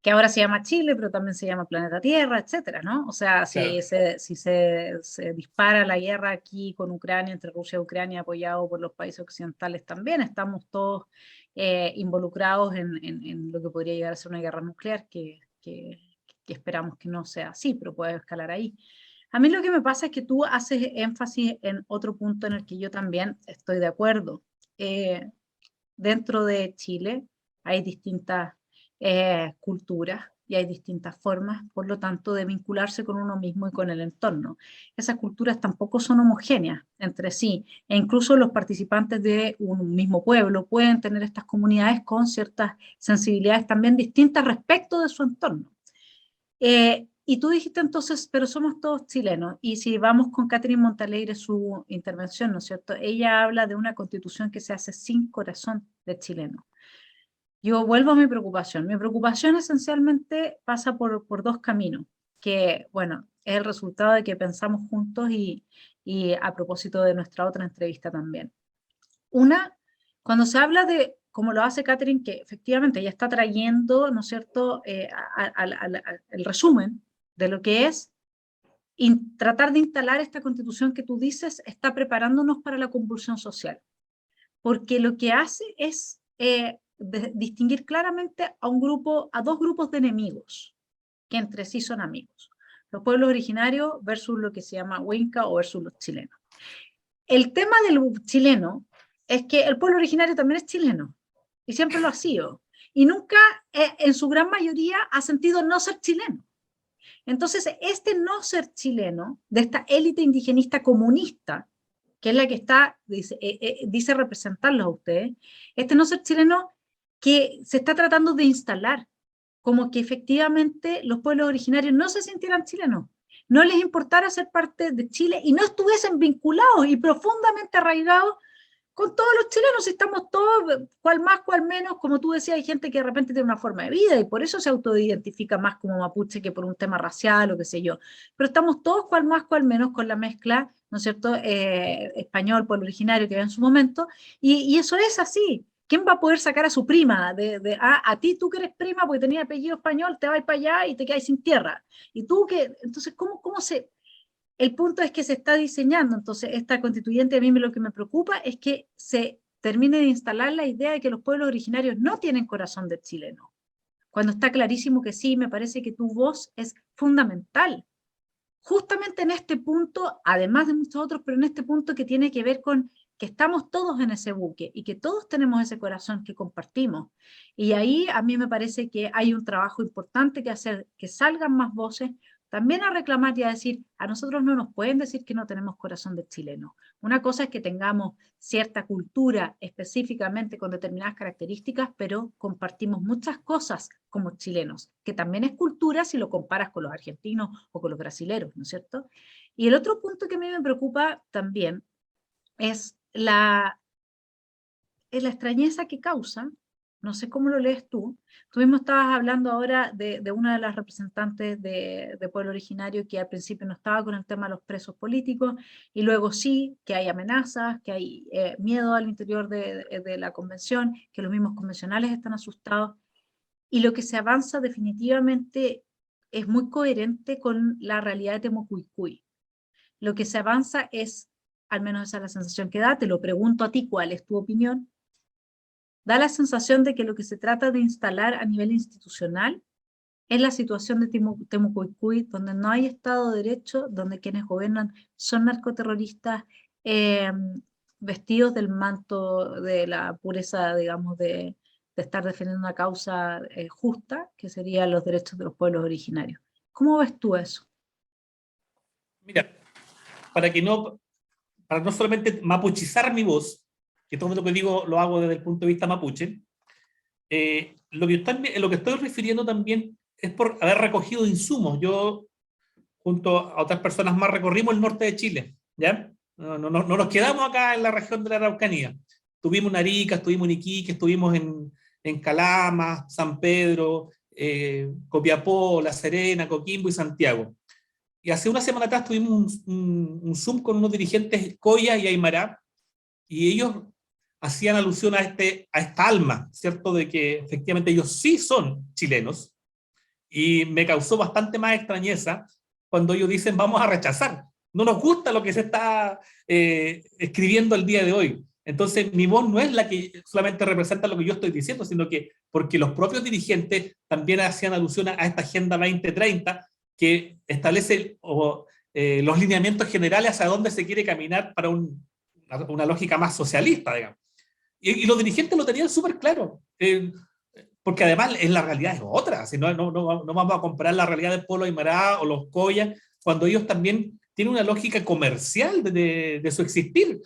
que ahora se llama Chile, pero también se llama Planeta Tierra, etcétera, ¿no? O sea, Claro. si se dispara la guerra aquí con Ucrania, entre Rusia y Ucrania, apoyado por los países occidentales también, estamos todos involucrados en lo que podría llegar a ser una guerra nuclear, que esperamos que no sea así, pero puede escalar ahí. A mí lo que me pasa es que tú haces énfasis en otro punto en el que yo también estoy de acuerdo. Dentro de Chile hay distintas culturas y hay distintas formas, por lo tanto, de vincularse con uno mismo y con el entorno. Esas culturas tampoco son homogéneas entre sí, e incluso los participantes de un mismo pueblo pueden tener estas comunidades con ciertas sensibilidades también distintas respecto de su entorno. Y tú dijiste entonces, pero somos todos chilenos, y si vamos con Catherine Montalegre, su intervención, ¿no es cierto? Ella habla de una constitución que se hace sin corazón de chileno. Yo vuelvo a mi preocupación. Mi preocupación esencialmente pasa por dos caminos, que, bueno, es el resultado de que pensamos juntos y a propósito de nuestra otra entrevista también. Una, cuando se habla de, como lo hace Catherine, que efectivamente ella está trayendo, ¿no es cierto?, el resumen de lo que es tratar de instalar esta constitución que tú dices, está preparándonos para la convulsión social. Porque lo que hace es distinguir claramente a dos grupos de enemigos que entre sí son amigos. Los pueblos originarios versus lo que se llama Huinca o versus los chilenos. El tema del chileno es que el pueblo originario también es chileno y siempre lo ha sido. Y nunca, en su gran mayoría, ha sentido no ser chileno. Entonces, este no ser chileno, de esta élite indigenista comunista, que es la que está, dice representarlos a ustedes, este no ser chileno que se está tratando de instalar, como que efectivamente los pueblos originarios no se sintieran chilenos, no les importara ser parte de Chile y no estuviesen vinculados y profundamente arraigados con todos los chilenos. Estamos todos, cual más, cual menos, como tú decías, hay gente que de repente tiene una forma de vida y por eso se autoidentifica más como mapuche que por un tema racial o qué sé yo, pero estamos todos cual más, cual menos con la mezcla, ¿no es cierto?, español, pueblo originario que había en su momento, y eso es así. ¿Quién va a poder sacar a su prima? A ti, tú que eres prima porque tenías apellido español, te vas para allá y te quedas sin tierra. Y tú que, entonces, ¿cómo se...? El punto es que se está diseñando, entonces esta constituyente, a mí lo que me preocupa es que se termine de instalar la idea de que los pueblos originarios no tienen corazón de chileno, cuando está clarísimo que sí. Me parece que tu voz es fundamental, justamente en este punto, además de muchos otros, pero en este punto que tiene que ver con que estamos todos en ese buque y que todos tenemos ese corazón que compartimos. Y ahí a mí me parece que hay un trabajo importante que hacer, que salgan más voces, también a reclamar y a decir, a nosotros no nos pueden decir que no tenemos corazón de chileno. Una cosa es que tengamos cierta cultura específicamente con determinadas características, pero compartimos muchas cosas como chilenos, que también es cultura si lo comparas con los argentinos o con los brasileros, ¿no es cierto? Y el otro punto que a mí me preocupa también es la extrañeza que causa, no sé cómo lo lees tú. Tú mismo estabas hablando ahora de una de las representantes de pueblo originario que al principio no estaba con el tema de los presos políticos y luego sí, que hay amenazas, que hay miedo al interior de la convención, que los mismos convencionales están asustados, y lo que se avanza definitivamente es muy coherente con la realidad de Temucuicui. Lo que se avanza es, al menos esa es la sensación que da, te lo pregunto a ti, ¿cuál es tu opinión? Da la sensación de que lo que se trata de instalar a nivel institucional es la situación de Temucuicui, donde no hay Estado de Derecho, donde quienes gobiernan son narcoterroristas vestidos del manto de la pureza, digamos, de estar defendiendo una causa justa, que serían los derechos de los pueblos originarios. ¿Cómo ves tú eso? Mira, para no solamente mapuchizar mi voz, que todo lo que digo lo hago desde el punto de vista mapuche, lo que estoy refiriendo también es por haber recogido insumos. Yo, junto a otras personas más, recorrimos el norte de Chile, ¿ya? No nos quedamos acá en la región de la Araucanía. Estuvimos en Arica, estuvimos en Iquique, estuvimos en Calama, San Pedro, Copiapó, La Serena, Coquimbo y Santiago. Y hace una semana atrás tuvimos un Zoom con unos dirigentes Coya y Aymara, y ellos hacían alusión a esta alma, ¿cierto? De que efectivamente ellos sí son chilenos, y me causó bastante más extrañeza cuando ellos dicen vamos a rechazar. No nos gusta lo que se está escribiendo el día de hoy. Entonces mi voz no es la que solamente representa lo que yo estoy diciendo, sino que porque los propios dirigentes también hacían alusión a esta Agenda 2030 que establece los lineamientos generales hacia dónde se quiere caminar para una lógica más socialista, digamos. Y los dirigentes lo tenían súper claro, porque además la realidad es otra. Si no vamos a comparar la realidad del pueblo aymara o los Coya, cuando ellos también tienen una lógica comercial de su existir.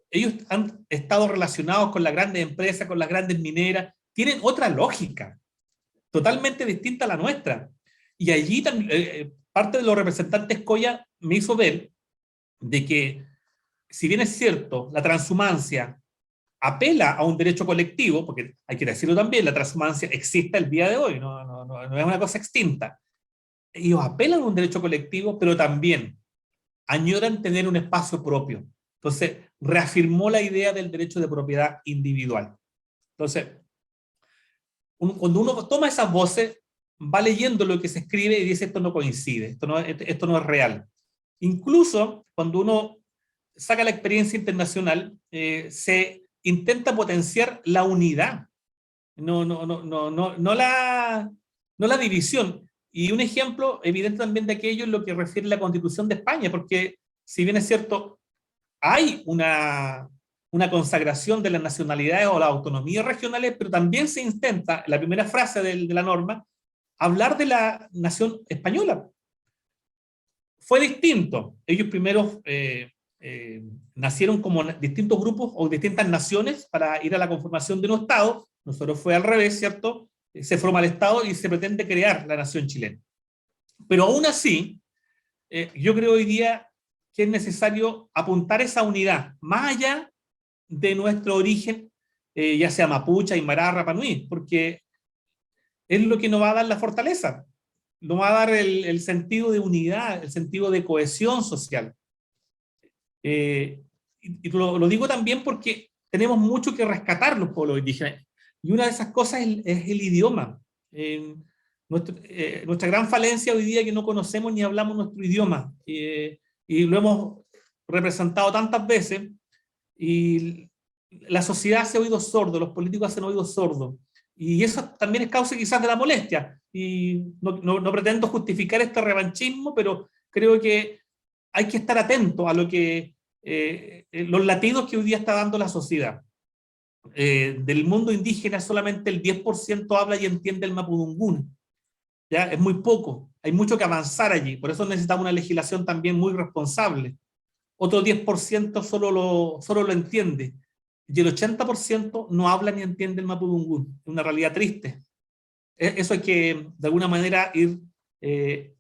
Ellos han estado relacionados con las grandes empresas, con las grandes mineras, tienen otra lógica, totalmente distinta a la nuestra. Y allí parte de los representantes Coya me hizo ver de que, si bien es cierto, la transhumancia apela a un derecho colectivo, porque hay que decirlo también, la transhumancia existe el día de hoy, no es una cosa extinta. Ellos apelan a un derecho colectivo, pero también añoran tener un espacio propio. Entonces, reafirmó la idea del derecho de propiedad individual. Entonces, cuando uno toma esas voces, va leyendo lo que se escribe y dice esto no coincide, esto no es real. Incluso cuando uno saca la experiencia internacional, se intenta potenciar la unidad, no la división. Y un ejemplo evidente también de aquello es lo que refiere la Constitución de España, porque si bien es cierto, hay una consagración de las nacionalidades o las autonomías regionales, pero también se intenta, en la primera frase de la norma, hablar de la nación española. Fue distinto. Ellos primero nacieron como distintos grupos o distintas naciones para ir a la conformación de un Estado. Nosotros fue al revés, ¿cierto? Se forma el Estado y se pretende crear la nación chilena. Pero aún así, yo creo hoy día que es necesario apuntar esa unidad, más allá de nuestro origen, ya sea mapuche, aymara, Rapa Nui, porque es lo que nos va a dar la fortaleza, nos va a dar el sentido de unidad, el sentido de cohesión social. Y lo digo también porque tenemos mucho que rescatar los pueblos indígenas, y una de esas cosas es el idioma. Nuestra gran falencia hoy día es que no conocemos ni hablamos nuestro idioma, y lo hemos representado tantas veces, y la sociedad se ha oído sordo, los políticos se han oído sordos, y eso también es causa quizás de la molestia, y no pretendo justificar este revanchismo, pero creo que hay que estar atento a lo que los latidos que hoy día está dando la sociedad. Del mundo indígena solamente el 10% habla y entiende el mapudungún, ¿ya? Es muy poco, hay mucho que avanzar allí, por eso necesitamos una legislación también muy responsable. Otro 10% solo lo entiende, y el 80% no habla ni entiende el mapudungún. Es una realidad triste. Eso hay que, de alguna manera, ir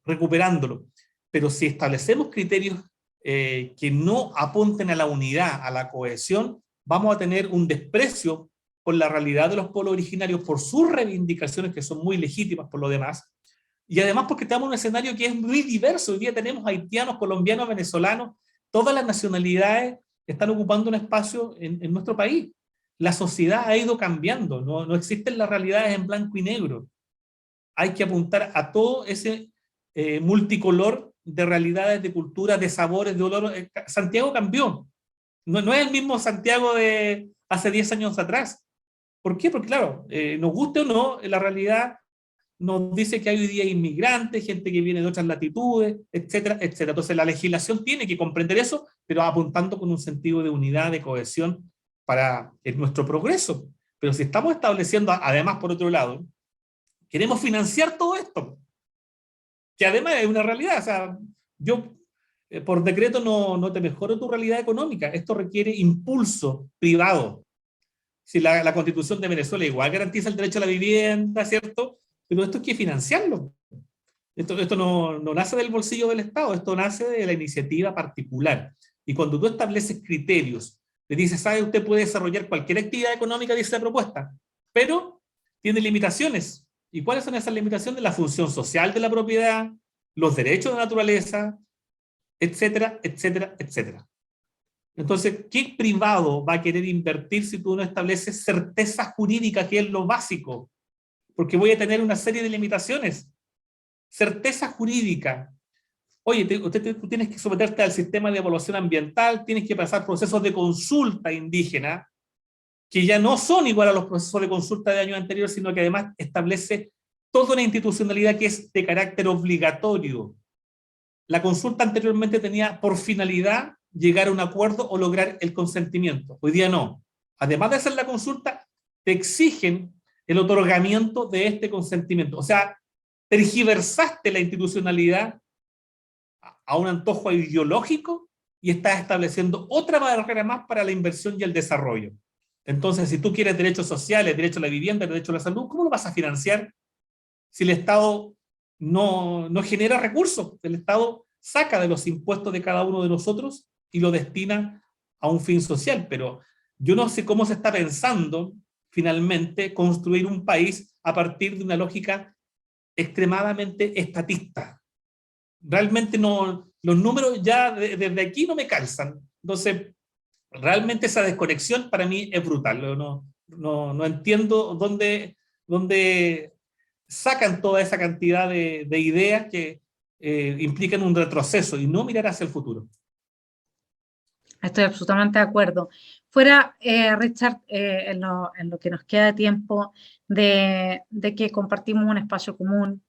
recuperándolo. Pero si establecemos criterios que no apunten a la unidad, a la cohesión, vamos a tener un desprecio por la realidad de los pueblos originarios, por sus reivindicaciones, que son muy legítimas por lo demás, y además porque estamos en un escenario que es muy diverso. Hoy día tenemos haitianos, colombianos, venezolanos, todas las nacionalidades están ocupando un espacio en nuestro país. La sociedad ha ido cambiando, no existen las realidades en blanco y negro. Hay que apuntar a todo ese multicolor de realidades, de culturas, de sabores, de olores. Santiago cambió. No es el mismo Santiago de hace 10 años atrás. ¿Por qué? Porque claro, nos guste o no, la realidad nos dice que hay hoy día inmigrantes, gente que viene de otras latitudes, etcétera, etcétera. Entonces la legislación tiene que comprender eso, pero apuntando con un sentido de unidad, de cohesión para nuestro progreso. Pero si estamos estableciendo, además, por otro lado, queremos financiar todo esto, que además es una realidad. O sea, yo por decreto no te mejoro tu realidad económica. Esto requiere impulso privado. Si la Constitución de Venezuela igual garantiza el derecho a la vivienda, ¿cierto? Pero esto hay que financiarlo. Esto no nace del bolsillo del Estado, esto nace de la iniciativa particular. Y cuando tú estableces criterios, le dices, ¿sabe? Usted puede desarrollar cualquier actividad económica, dice la propuesta, pero tiene limitaciones. ¿Y cuáles son esas limitaciones? La función social de la propiedad, los derechos de la naturaleza, etcétera, etcétera, etcétera. Entonces, ¿qué privado va a querer invertir si tú no estableces certeza jurídica, que es lo básico? Porque voy a tener una serie de limitaciones. Certeza jurídica. Oye, tú tienes que someterte al sistema de evaluación ambiental, tienes que pasar procesos de consulta indígena, que ya no son igual a los procesos de consulta de años anteriores, sino que además establece toda una institucionalidad que es de carácter obligatorio. La consulta anteriormente tenía por finalidad llegar a un acuerdo o lograr el consentimiento. Hoy día no. Además de hacer la consulta, te exigen el otorgamiento de este consentimiento. O sea, tergiversaste la institucionalidad a un antojo ideológico y estás estableciendo otra barrera más para la inversión y el desarrollo. Entonces, si tú quieres derechos sociales, derecho a la vivienda, derecho a la salud, ¿cómo lo vas a financiar si el Estado no genera recursos? El Estado saca de los impuestos de cada uno de nosotros y lo destina a un fin social, pero yo no sé cómo se está pensando finalmente construir un país a partir de una lógica extremadamente estatista. Realmente no, los números ya desde aquí no me calzan. Entonces, realmente esa desconexión para mí es brutal. No entiendo dónde sacan toda esa cantidad de ideas que implican un retroceso y no mirar hacia el futuro. Estoy absolutamente de acuerdo. Fuera, Richard, en lo que nos queda de tiempo, de que compartimos un espacio común,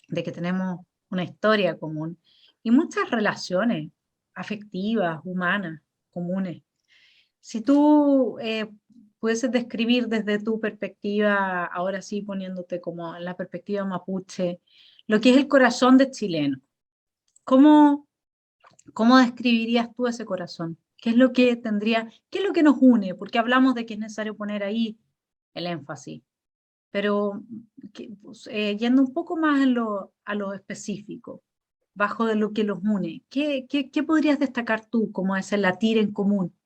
de que tenemos una historia común y muchas relaciones afectivas, humanas, comunes. Si tú pudieses describir desde tu perspectiva, ahora sí poniéndote como en la perspectiva mapuche, lo que es el corazón del chileno, ¿cómo describirías tú ese corazón? ¿Qué es lo que qué es lo que nos une? Porque hablamos de que es necesario poner ahí el énfasis, pero yendo un poco más a lo específico, bajo de lo que los une, ¿qué podrías destacar tú como ese latir en común?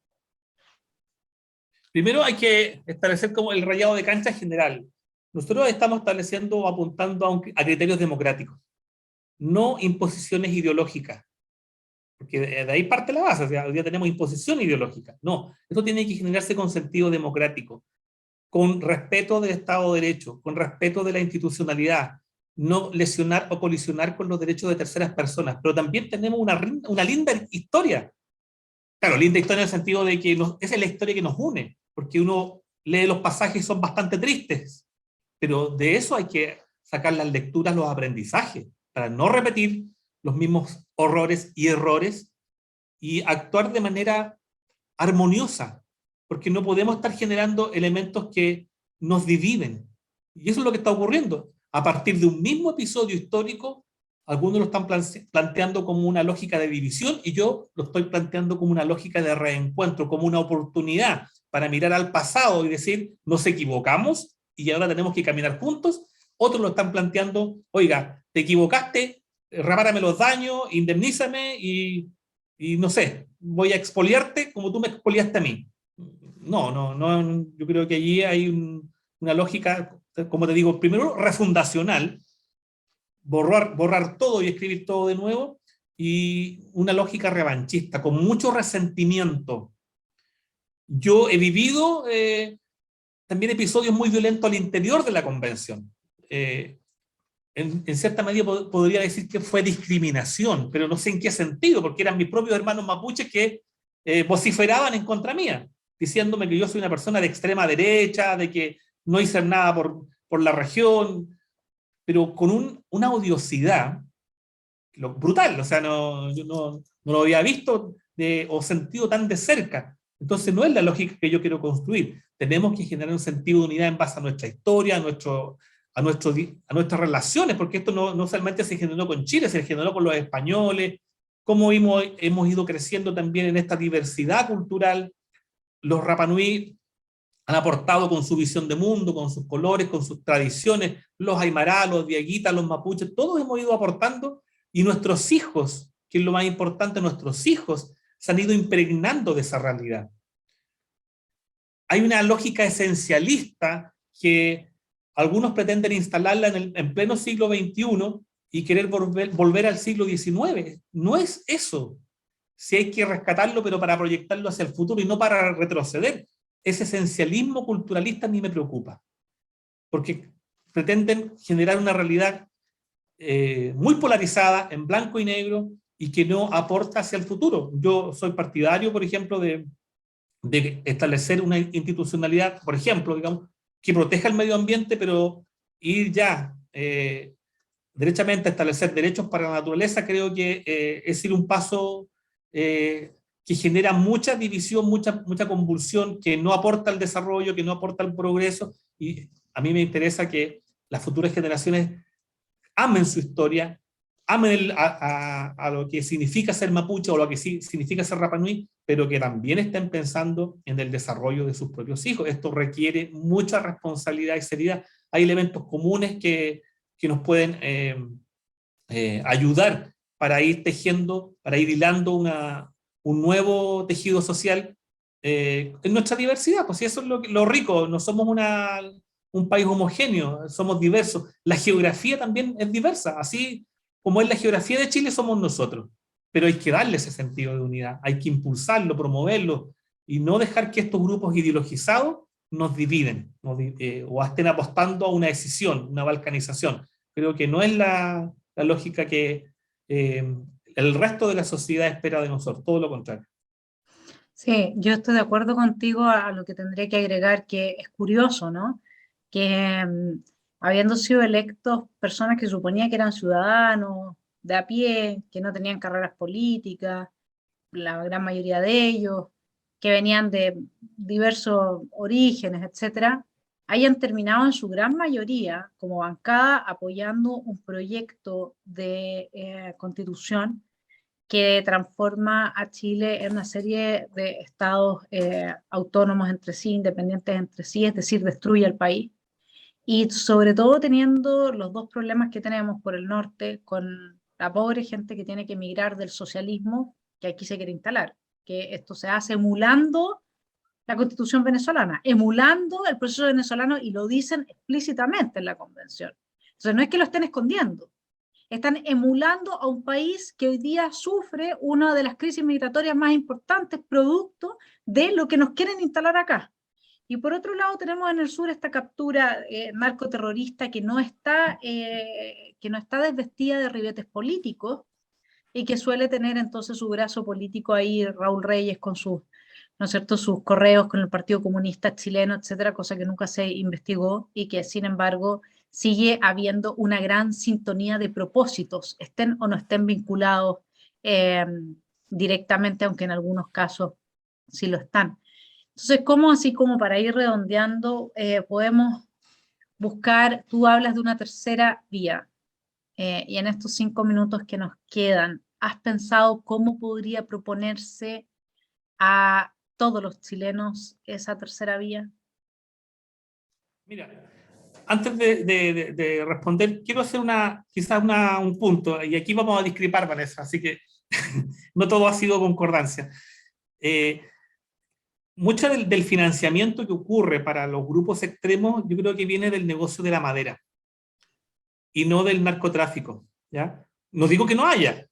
Primero hay que establecer como el rayado de cancha general. Nosotros estamos estableciendo o apuntando a criterios democráticos, no imposiciones ideológicas, porque de ahí parte la base. O sea, hoy día tenemos imposición ideológica. No, esto tiene que generarse con sentido democrático, con respeto del Estado de Derecho, con respeto de la institucionalidad, no lesionar o colisionar con los derechos de terceras personas. Pero también tenemos una linda historia. Claro, linda historia en el sentido de que esa es la historia que nos une, porque uno lee los pasajes y son bastante tristes, pero de eso hay que sacar las lecturas, los aprendizajes, para no repetir los mismos horrores y errores y actuar de manera armoniosa, porque no podemos estar generando elementos que nos dividen. Y eso es lo que está ocurriendo. A partir de un mismo episodio histórico, algunos lo están planteando como una lógica de división y yo lo estoy planteando como una lógica de reencuentro, como una oportunidad para mirar al pasado y decir, nos equivocamos y ahora tenemos que caminar juntos. Otros lo están planteando, oiga, te equivocaste, repárame los daños, indemnízame y no sé, voy a expoliarte como tú me expoliaste a mí. No, yo creo que allí hay una lógica, como te digo, primero refundacional, borrar todo y escribir todo de nuevo, y una lógica revanchista, con mucho resentimiento. Yo he vivido también episodios muy violentos al interior de la convención. En cierta medida podría decir que fue discriminación, pero no sé en qué sentido, porque eran mis propios hermanos mapuches que vociferaban en contra mía, diciéndome que yo soy una persona de extrema derecha, de que no hice nada por la región, pero con una odiosidad brutal. O sea, yo no lo había visto o sentido tan de cerca. Entonces no es la lógica que yo quiero construir. Tenemos que generar un sentido de unidad en base a nuestra historia, a nuestras relaciones, porque esto no solamente se generó con Chile, se generó con los españoles, cómo hemos ido creciendo también en esta diversidad cultural. Los Rapa Nui han aportado con su visión de mundo, con sus colores, con sus tradiciones, los Aymara, los Diaguitas, los Mapuches, todos hemos ido aportando, y nuestros hijos, que es lo más importante, nuestros hijos se han ido impregnando de esa realidad. Hay una lógica esencialista que algunos pretenden instalarla en pleno siglo XXI y querer volver al siglo XIX. No es eso. Sí hay que rescatarlo, pero para proyectarlo hacia el futuro y no para retroceder. Ese esencialismo culturalista a mí me preocupa, porque pretenden generar una realidad muy polarizada, en blanco y negro, y que no aporta hacia el futuro. Yo soy partidario, por ejemplo, de establecer una institucionalidad, por ejemplo, digamos, que proteja el medio ambiente, pero ir ya derechamente a establecer derechos para la naturaleza, creo que es ir un paso que genera mucha división, mucha convulsión, que no aporta al desarrollo, que no aporta al progreso, y a mí me interesa que las futuras generaciones amen su historia, amen a lo que significa ser mapuche o lo que significa ser Rapa Nui, pero que también estén pensando en el desarrollo de sus propios hijos. Esto requiere mucha responsabilidad y seriedad. Hay elementos comunes que nos pueden ayudar para ir tejiendo, para ir hilando un nuevo tejido social en nuestra diversidad. Pues eso es lo rico, no somos un país homogéneo, somos diversos. La geografía también es diversa, así como es la geografía de Chile, somos nosotros. Pero hay que darle ese sentido de unidad, hay que impulsarlo, promoverlo, y no dejar que estos grupos ideologizados nos dividen, o estén apostando a una decisión, una balcanización. Creo que no es la lógica que el resto de la sociedad espera de nosotros, todo lo contrario. Sí, yo estoy de acuerdo contigo a lo que tendría que agregar, que es curioso, ¿no? Que habiendo sido electos personas que suponía que eran ciudadanos de a pie, que no tenían carreras políticas, la gran mayoría de ellos, que venían de diversos orígenes, etcétera, hayan terminado en su gran mayoría como bancada apoyando un proyecto de constitución que transforma a Chile en una serie de estados autónomos entre sí, independientes entre sí, es decir, destruye el país. Y sobre todo teniendo los dos problemas que tenemos por el norte, con la pobre gente que tiene que emigrar del socialismo que aquí se quiere instalar, que esto se hace emulando la constitución venezolana, emulando el proceso venezolano, y lo dicen explícitamente en la convención. Entonces no es que lo estén escondiendo, están emulando a un país que hoy día sufre una de las crisis migratorias más importantes, producto de lo que nos quieren instalar acá. Y por otro lado tenemos en el sur esta captura narcoterrorista que no está desvestida de ribetes políticos, y que suele tener entonces su brazo político ahí, Raúl Reyes, con sus, ¿no es cierto?, sus correos con el Partido Comunista Chileno, etcétera, cosa que nunca se investigó, y que sin embargo sigue habiendo una gran sintonía de propósitos, estén o no estén vinculados directamente, aunque en algunos casos sí lo están. Entonces, ¿cómo, así como para ir redondeando, podemos buscar? Tú hablas de una tercera vía, y en estos 5 minutos que nos quedan, ¿has pensado cómo podría proponerse a todos los chilenos esa tercera vía? Mira, antes de responder, quiero hacer quizás un punto, y aquí vamos a discrepar, Vanessa, así que no todo ha sido concordancia. Mucho del financiamiento que ocurre para los grupos extremos, yo creo que viene del negocio de la madera y no del narcotráfico, ¿ya? No digo que no haya,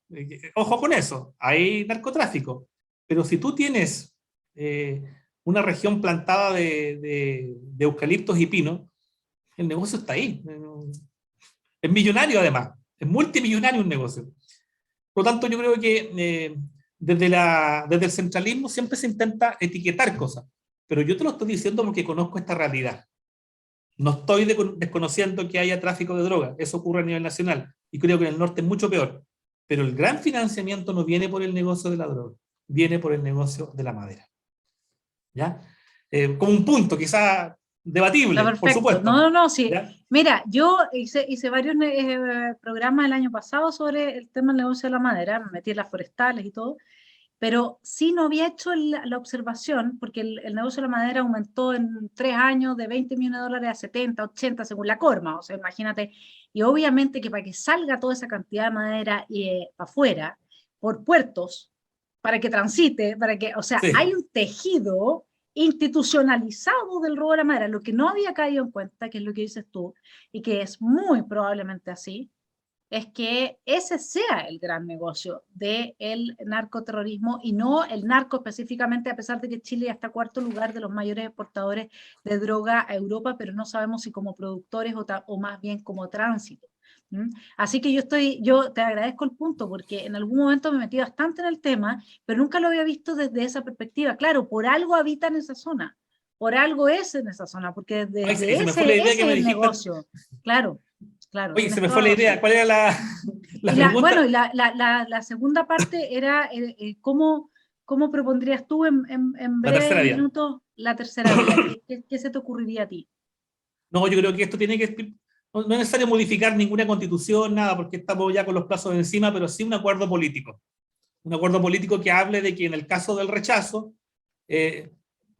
ojo con eso, hay narcotráfico, pero si tú tienes una región plantada de eucaliptos y pinos, el negocio está ahí. Es millonario además, es multimillonario un negocio. Por lo tanto, yo creo que desde el centralismo siempre se intenta etiquetar cosas, pero yo te lo estoy diciendo porque conozco esta realidad. No estoy desconociendo que haya tráfico de drogas, eso ocurre a nivel nacional, y creo que en el norte es mucho peor. Pero el gran financiamiento no viene por el negocio de la droga, viene por el negocio de la madera. ¿Ya? Como un punto, quizá debatible, por supuesto. No, sí. ¿Ya? Mira, yo hice varios programas el año pasado sobre el tema del negocio de la madera, me metí en las forestales y todo, pero sí no había hecho la observación, porque el negocio de la madera aumentó en 3 años de $20 millones a 70, 80, según la Corma, o sea, imagínate, y obviamente que para que salga toda esa cantidad de madera para afuera, por puertos, para que transite, o sea, hay Sí. un tejido institucionalizado del robo de la madera, lo que no había caído en cuenta, que es lo que dices tú, y que es muy probablemente así, es que ese sea el gran negocio del narcoterrorismo y no el narco específicamente, a pesar de que Chile ya está cuarto lugar de los mayores exportadores de droga a Europa, pero no sabemos si como productores o más bien como tránsito. ¿Mm? Así que yo te agradezco el punto, porque en algún momento me metí bastante en el tema, pero nunca lo había visto desde esa perspectiva. Claro, por algo habitan en esa zona, por algo es en esa zona, porque Ay, desde se me fue la idea ese que es me el dijiste. negocio. Claro, claro, Oye, se tienes me toda fue la la idea. razón. ¿Cuál era la Bueno, y pregunta? la segunda parte era cómo propondrías tú en La breves tercera vía. minutos la tercera vía. ¿Qué se te ocurriría a ti? No, yo creo que esto tiene que... No es necesario modificar ninguna constitución, nada, porque estamos ya con los plazos encima, pero sí un acuerdo político. Un acuerdo político que hable de que en el caso del rechazo eh,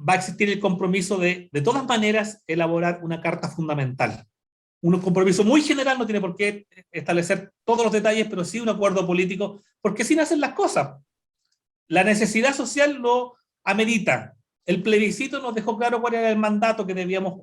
va a existir el compromiso de todas maneras, elaborar una carta fundamental. Un compromiso muy general, no tiene por qué establecer todos los detalles, pero sí un acuerdo político, porque así nacen las cosas. La necesidad social lo amerita. El plebiscito nos dejó claro cuál era el mandato que debíamos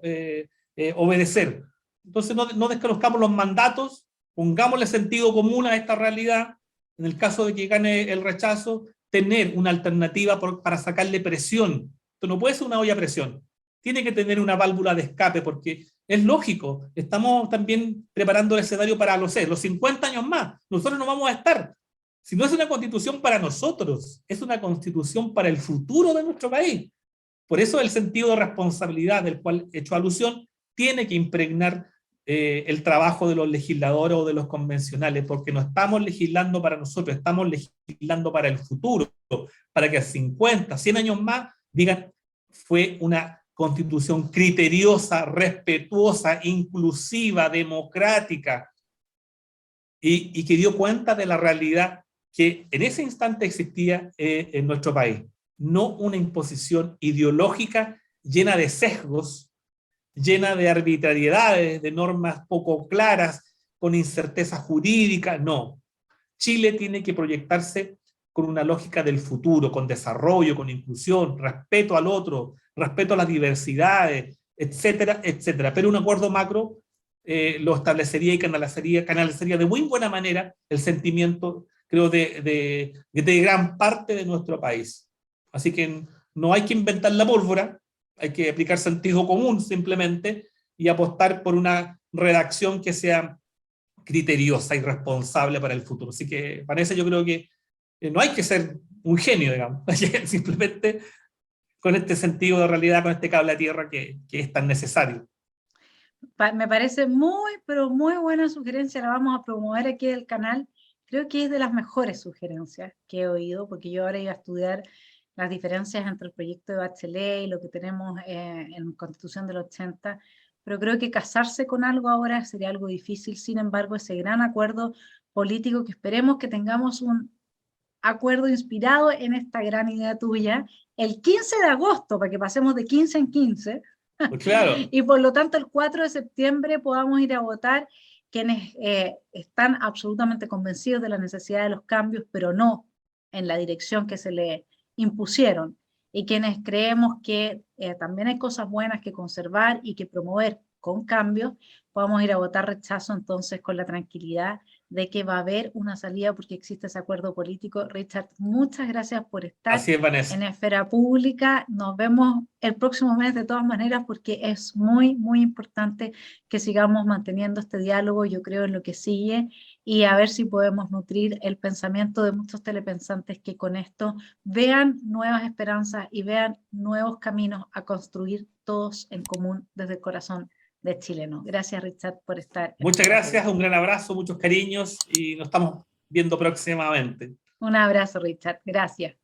obedecer. Entonces no desconozcamos los mandatos, pongámosle sentido común a esta realidad. En el caso de que gane el rechazo, tener una alternativa para sacarle presión. Esto no puede ser una olla a presión. Tiene que tener una válvula de escape, porque es lógico. Estamos también preparando el escenario para, los 50 años más. Nosotros no vamos a estar. Si no es una constitución para nosotros, es una constitución para el futuro de nuestro país. Por eso el sentido de responsabilidad del cual he hecho alusión tiene que impregnar el trabajo de los legisladores o de los convencionales, porque no estamos legislando para nosotros, estamos legislando para el futuro, para que a 50, 100 años más digan, fue una constitución criteriosa, respetuosa, inclusiva, democrática, y que dio cuenta de la realidad que en ese instante existía en nuestro país. No una imposición ideológica llena de sesgos, llena de arbitrariedades, de normas poco claras, con incerteza jurídica, no. Chile tiene que proyectarse con una lógica del futuro, con desarrollo, con inclusión, respeto al otro, respeto a las diversidades, etcétera, etcétera. Pero un acuerdo macro lo establecería y canalizaría de muy buena manera el sentimiento, creo, de gran parte de nuestro país. Así que no hay que inventar la pólvora, hay que aplicar sentido común simplemente y apostar por una redacción que sea criteriosa y responsable para el futuro. Así que para eso yo creo que no hay que ser un genio, digamos, simplemente con este sentido de realidad, con este cable a tierra que es tan necesario. Me parece muy, pero muy buena sugerencia, la vamos a promover aquí del canal. Creo que es de las mejores sugerencias que he oído, porque yo ahora iba a estudiar las diferencias entre el proyecto de Bachelet y lo que tenemos en Constitución del 80, pero creo que casarse con algo ahora sería algo difícil. Sin embargo, ese gran acuerdo político, que esperemos que tengamos un acuerdo inspirado en esta gran idea tuya, el 15 de agosto, para que pasemos de 15 en 15, Pues claro. y por lo tanto el 4 de septiembre podamos ir a votar quienes están absolutamente convencidos de la necesidad de los cambios, pero no en la dirección que se le impusieron, y quienes creemos que también hay cosas buenas que conservar y que promover con cambios, podamos ir a votar rechazo entonces con la tranquilidad de que va a haber una salida porque existe ese acuerdo político. Richard, muchas gracias por estar Así es, Vanessa. en Esfera Pública. Nos vemos el próximo mes de todas maneras, porque es muy, muy importante que sigamos manteniendo este diálogo, yo creo, en lo que sigue, y a ver si podemos nutrir el pensamiento de muchos telepensantes que con esto vean nuevas esperanzas y vean nuevos caminos a construir todos en común desde el corazón de chileno. Gracias, Richard, por estar. Muchas gracias, un gran abrazo, muchos cariños y nos estamos viendo próximamente. Un abrazo, Richard. Gracias.